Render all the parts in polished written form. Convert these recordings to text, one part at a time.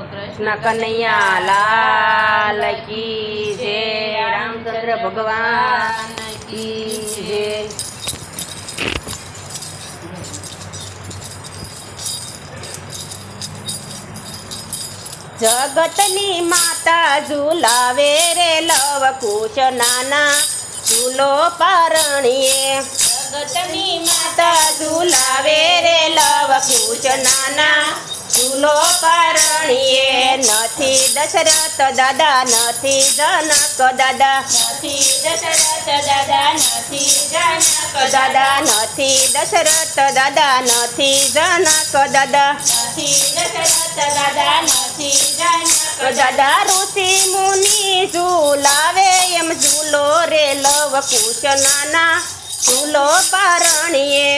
કૃષ્ણ કનૈયા લાલ કી જય, રામચંદ્ર ભગવાન કી જય। જગતની માતા ઝુલાવે રે લવ કુશ નાના ઝૂલો પારણીએ। જગતની માતા ઝુલાવે રે લવ કુશ નાના ઝૂલો પારણીએ। નથી દશરથ દાદા નથી જનક દાદા, નથી દશરથ દાદા નથી જનક દાદા, નથી દશરથ દાદા નથી જનક દાદા, નથી દશરથ દાદા નથી જનક દાદા। ઋષિ મુનિ ઝુલાવે એમ ઝૂલો રે લવ કુશ નાના ઝૂલો પારણીએ।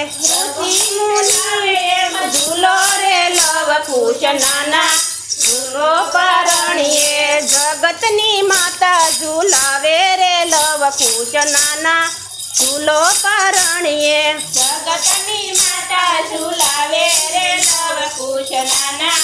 ઋષિ મુનિ એમ ઝૂલો રે લવ કુશ નાના ઝૂલો પારણીએ। જગતની માતા ઝુલાવે રે લવ કુશ નાના ઝૂલો પારણીએ। જગતની માતા ઝુલાવે રે લવ કુશ નાના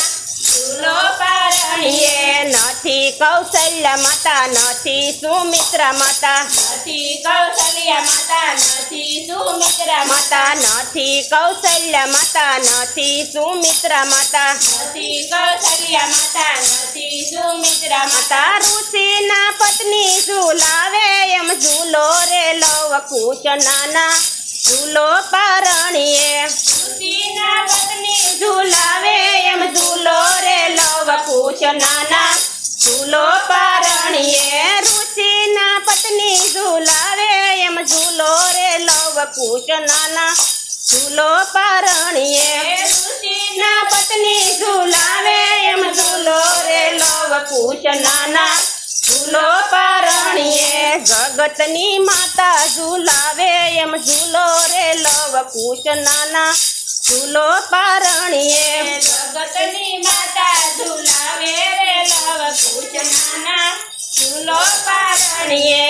ઝૂલો પારણીએ। નથી કૌશલ્યા માતા નથી સુમિત્રા માતા, નથી કૌશલ્યા માતા નથી સુમિત્રા માતા, નથી કૌશલ્યા માતા નથી સુમિત્રા માતા, નથી કૌશલ્યા માતા નથી સુમિત્રા માતા। ઋષિના પત્ની ઝુલાવે એમ ઝૂલો રે લવ કુશ નાના ઝૂલો પારણીએ। ઋષિના પત્ની ઝુલાવે એમ ઝૂલો રે લવ કુશ નાના ઝૂલો પારણીએ। ઋષિના પત્ની ઝુલાવે એમ ઝૂલો રે લવ કુશ નાના ઝૂલો પારણીએ। ઋષિના પત્ની ઝુલાવે એમ ઝૂલો રે લવ કુશ નાના ઝૂલો પારણીએ। જગતની માતા ઝુલાવે એમ ઝૂલો રે લવ કુશ નાના ઝૂલો પારણીએ। જગતની માતા ઝુલાવે રે લવ કુશ નાના ઝૂલો પારણીએ।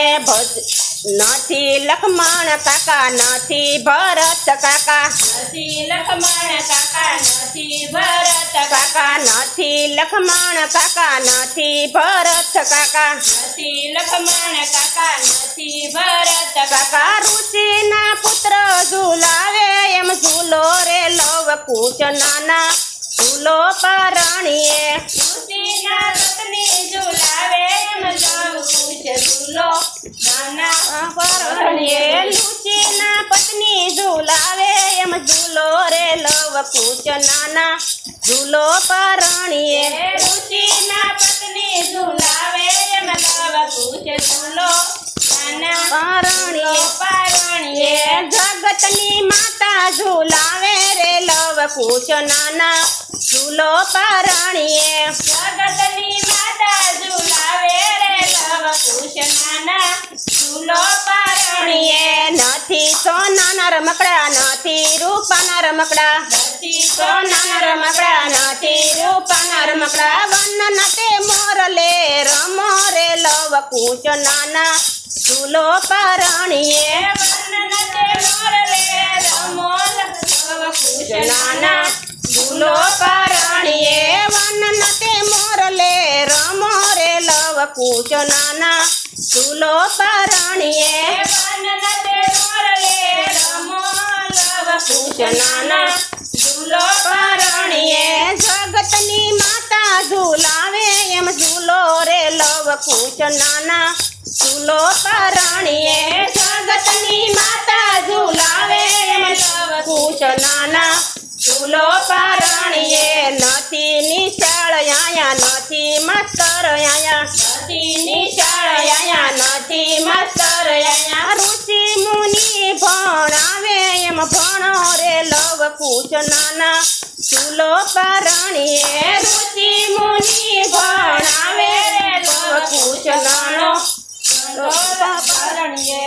નથી લક્ષ્મણ કાકા નથી ભરત કાકા, નથી લક્ષ્મણ કાકા નથી ભરત કાકા, નથી લક્ષ્મણ કાકા નથી ભરત કાકા, નથી લક્ષ્મણ કાકા નથી ભરત કાકા। ઋષિના પુત્ર ઝુલાવે એમ ઝૂલો રે લવ કુશ નાના ઝૂલો પારણીએ। ઋષિના પત્ની ઝુલાવે એમ લવ કુશ ઝૂલો નાના પારણીએ। ઋષિના પત્ની ઝુલાવે એમ ઝૂલો રે લવ કુશ નાના ઝૂલો પારણીએ। ઋષિના પત્ની ઝુલાવે એમ લવ કુશ ઝૂલો નાના પારણીએ। જગતની માતા ઝુલાવે રે લવ કુશ નાના ઝૂલો પારણીએ। જગતની માતા ઝુલાવે રે લવ કુશ નાના ઝૂલો પારણીએ। નથી સોનાના રમકડા નથી રૂપાના રમકડા, નથી સોનાના રમકડા નથી રૂપાના રમકડા। વન તે મોરલે રમો રે લવ કુશ નાના ઝૂલો પારણીએ। વન તે મોરલે રમો લવ કુશ નાના ઝૂલો પારણીએ। વન તે મોરલે રમો રે લવ કુશ નાના ઝૂલો પારણીએ। વન તે મોરલે રમો લવ કુશ નાના ઝૂલો પારણીએ। જગતની માતા ઝુલાવે એમ ઝૂલો રે લવ કુશ નાના ઝૂલો પારણીએ। જગતની માતા ઝુલાવે એમ લવ કુશ નાના ઝૂલો પારણીએ। નથી નિશાળ આયા નથી માસ્તર આયા, નથી નિશાળ આયા નથી માસ્તર આયા। ઋષિ મુનિ ભણાવે એમ ભણો રે લવ કુશ નાના ઝૂલો પારણીએ। ઋષિ મુનિ ભણાવે રે લવ કુશ નાનો ઝૂલો પારણીએ।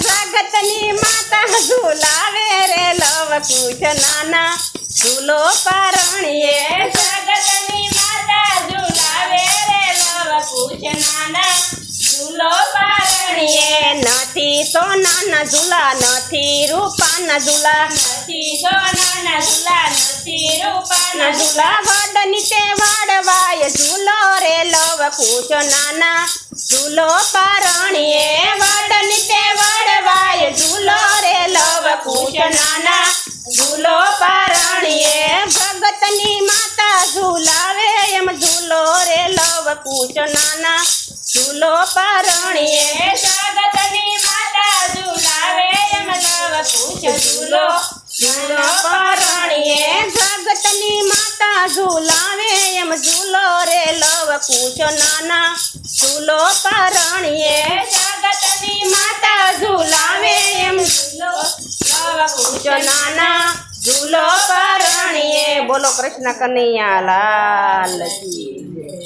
જગતની માતા ઝુલાવે રે લવ કુશ નાના ઝૂલો પારણીએ। જગતની માતા ઝુલાવે રે લવ કુશ નાના ઝૂલો પારણીએ। નથી સોનાના ઝૂલા નથી રૂપાના ઝૂલા, નથી સોનાના ઝૂલા નથી રૂપાના કૃષ્ણ ઝૂલા વડની તે વાડવાય ઝૂલો રે લવ કુશ નાના ઝૂલો પરણીએ વડની તે વડવાય ઝૂલો રે લવ કુશ નાના ઝૂલો પરણીએ ભગતની માતા ઝૂલાવે એમ ઝૂલો રે લવ કુશ નાના ઝૂલો પરણીએ જગતની માતા ઝૂલાવે એમ લવ કુશ ઝૂલો ઝૂલો પરણીએ જગતની માતા ઝૂલાવે એમ ઝૂલો રે લવ કુશ નાના ઝૂલો પરણીએ જગતની માતા ઝૂલાવે એમ ઝૂલો લવ કુશ નાના ઝૂલો પરણીએ. બોલો કૃષ્ણ કનૈયા લાલ કી જય.